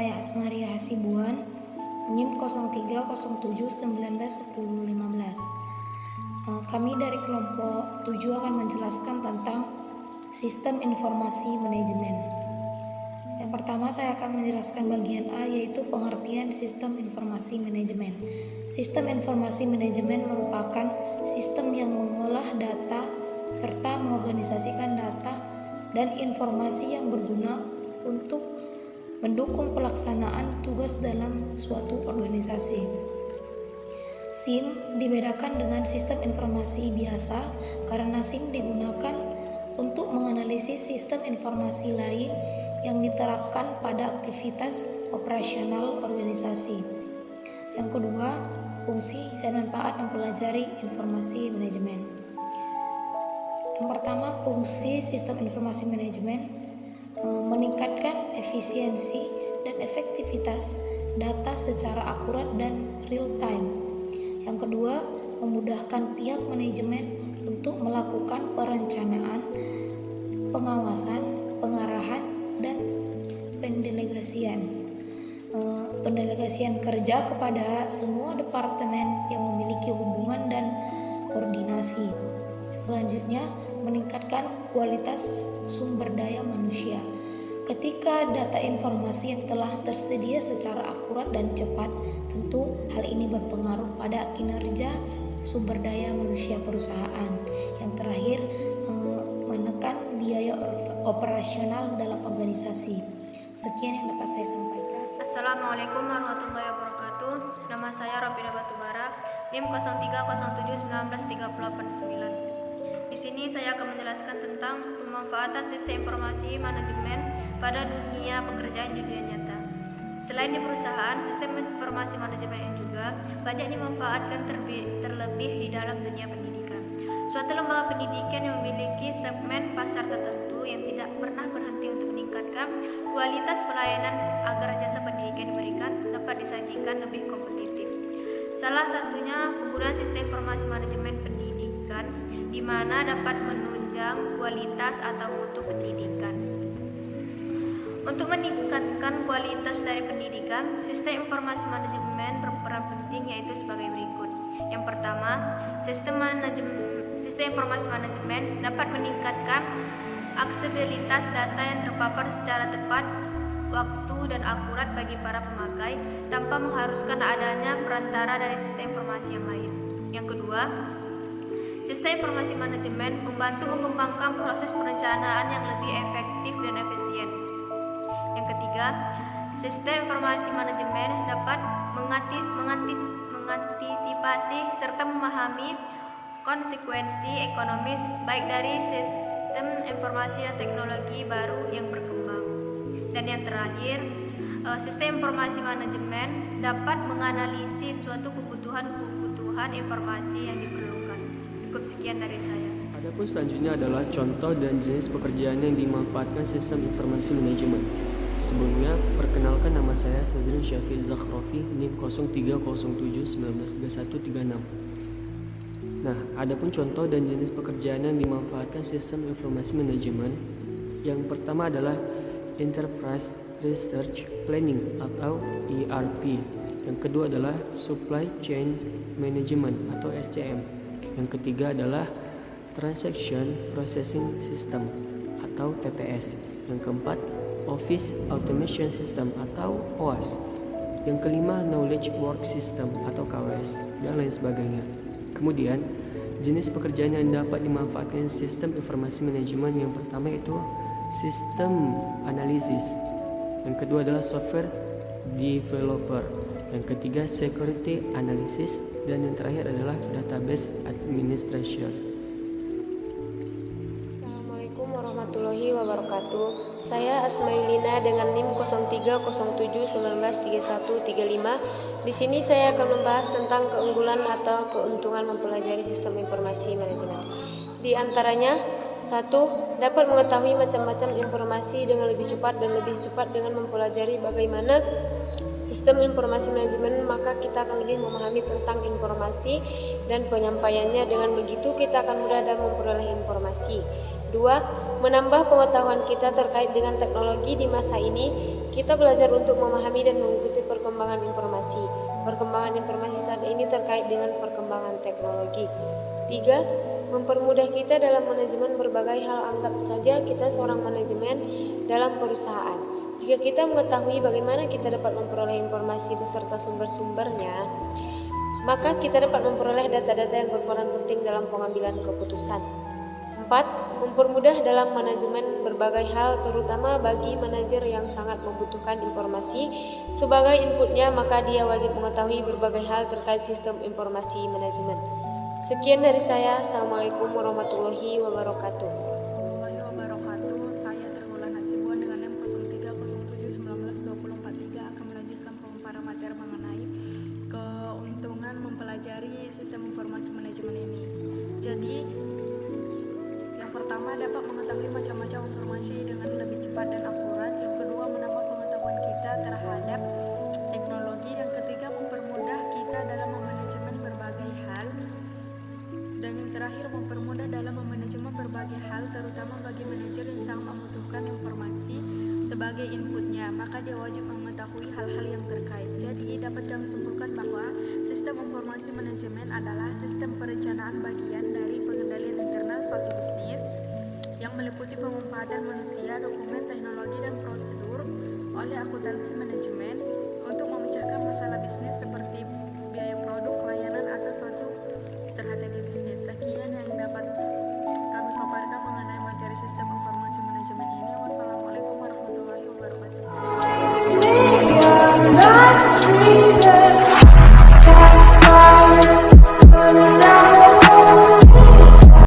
saya Asmaria Hasibuan, NIM 0307191015. Kami dari kelompok 7 akan menjelaskan tentang sistem informasi manajemen. Yang pertama saya akan menjelaskan bagian A, yaitu pengertian sistem informasi manajemen. Sistem informasi manajemen merupakan sistem yang mengolah data serta mengorganisasikan data dan informasi yang berguna untuk mendukung pelaksanaan tugas dalam suatu organisasi. SIM dibedakan dengan sistem informasi biasa karena SIM digunakan untuk menganalisis sistem informasi lain yang diterapkan pada aktivitas operasional organisasi. Yang kedua, fungsi dan manfaat mempelajari informasi manajemen. Yang pertama, fungsi sistem informasi manajemen meningkatkan efisiensi dan efektivitas data secara akurat dan real time. Yang kedua, memudahkan pihak manajemen untuk melakukan perencanaan, pengawasan, pengarahan, dan pendelegasian kerja kepada semua departemen yang memiliki hubungan dan koordinasi. Selanjutnya, meningkatkan kualitas sumber daya manusia. Ketika data informasi yang telah tersedia secara akurat dan cepat, tentu hal ini berpengaruh pada kinerja sumber daya manusia perusahaan. Yang terakhir, menekan biaya operasional dalam organisasi. Sekian yang dapat saya sampaikan. Assalamualaikum warahmatullahi wabarakatuh. Nama saya Robina Batubara, NIM 0307193089. Di sini saya akan menjelaskan tentang pemanfaatan sistem informasi manajemen pada dunia pekerjaan di dunia nyata. Selain di perusahaan, sistem informasi manajemen ini juga banyak dimanfaatkan terlebih di dalam dunia pendidikan. Suatu lembaga pendidikan yang memiliki segmen pasar tertentu yang tidak pernah berhenti untuk meningkatkan kualitas pelayanan agar jasa pendidikan diberikan dapat disajikan lebih kompetitif. Salah satunya penggunaan sistem informasi manajemen pendidikan, di mana dapat menunjang kualitas atau mutu pendidikan. Untuk meningkatkan kualitas dari pendidikan, sistem informasi manajemen berperan penting, yaitu sebagai berikut. Yang pertama, sistem informasi manajemen dapat meningkatkan aksesibilitas data yang terpapar secara tepat waktu dan akurat bagi para pemakai tanpa mengharuskan adanya perantara dari sistem informasi yang lain. Yang kedua, sistem informasi manajemen membantu mengembangkan proses perencanaan yang lebih efektif dan efisien. Yang ketiga, sistem informasi manajemen dapat mengantisipasi serta memahami konsekuensi ekonomis baik dari sistem informasi dan teknologi baru yang berkembang. Dan yang terakhir, sistem informasi manajemen dapat menganalisis suatu kebutuhan informasi yang diperlukan. Cukup sekian dari saya. Adapun selanjutnya adalah contoh dan jenis pekerjaan yang dimanfaatkan sistem informasi manajemen. Sebelumnya, perkenalkan nama saya Sadrin Syafiq Zakhrofi, NIM 0307193136. Nah, adapun contoh dan jenis pekerjaan yang dimanfaatkan sistem informasi manajemen. Yang pertama adalah Enterprise Research Planning atau ERP. Yang kedua adalah Supply Chain Management atau SCM. Yang ketiga adalah Transaction Processing System atau TPS. Yang keempat, Office Automation System atau OAS. Yang kelima, Knowledge Work System atau KWS, dan lain sebagainya. Kemudian, jenis pekerjaan yang dapat dimanfaatkan sistem informasi manajemen yang pertama itu sistem analisis. Yang kedua adalah software developer. Yang ketiga, security analysis. Dan yang terakhir adalah database administration. Assalamualaikum warahmatullahi wabarakatuh. Saya Asmayulina dengan NIM 0307193135. Di sini saya akan membahas tentang keunggulan atau keuntungan mempelajari sistem informasi manajemen. Di antaranya, 1. Dapat mengetahui macam-macam informasi dengan lebih cepat dengan mempelajari bagaimana sistem informasi manajemen, maka kita akan lebih memahami tentang informasi dan penyampaiannya. Dengan begitu kita akan mudah dalam memperoleh informasi. 2. Menambah pengetahuan kita terkait dengan teknologi di masa ini. Kita belajar untuk memahami dan mengikuti perkembangan informasi. Perkembangan informasi saat ini terkait dengan perkembangan teknologi. 3. Mempermudah kita dalam manajemen berbagai hal. Anggap saja kita seorang manajemen dalam perusahaan. Jika kita mengetahui bagaimana kita dapat memperoleh informasi beserta sumber-sumbernya, maka kita dapat memperoleh data-data yang berperan penting dalam pengambilan keputusan. 4. Mempermudah dalam manajemen berbagai hal, terutama bagi manajer yang sangat membutuhkan informasi sebagai inputnya, maka dia wajib mengetahui berbagai hal terkait sistem informasi manajemen. Sekian dari saya. Assalamualaikum warahmatullahi wabarakatuh. Saya Triwulan Hasibuan dengan NIM 0307192043 akan melanjutkan pemaparan materi mengenai keuntungan mempelajari sistem informasi manajemen ini. Jadi, yang pertama dapat mengetahui macam-macam informasi dengan lebih cepat dan akurat. Yang kedua, menambah pengetahuan kita terhadap teknologi. Yang ketiga, mempermudah kita dalam memanajemen berbagai hal. Dan yang terakhir, mempermudah dalam memanajemen berbagai hal, terutama bagi manajer yang sangat membutuhkan informasi sebagai inputnya, maka dia wajib mengetahui hal-hal yang terkait. Jadi dapat kami simpulkan bahwa sistem informasi manajemen adalah sistem perencanaan bagian dari pengendalian internal suatu bisnis yang meliputi pemanfaatan manusia, dokumen, teknologi, dan prosedur oleh akuntansi manajemen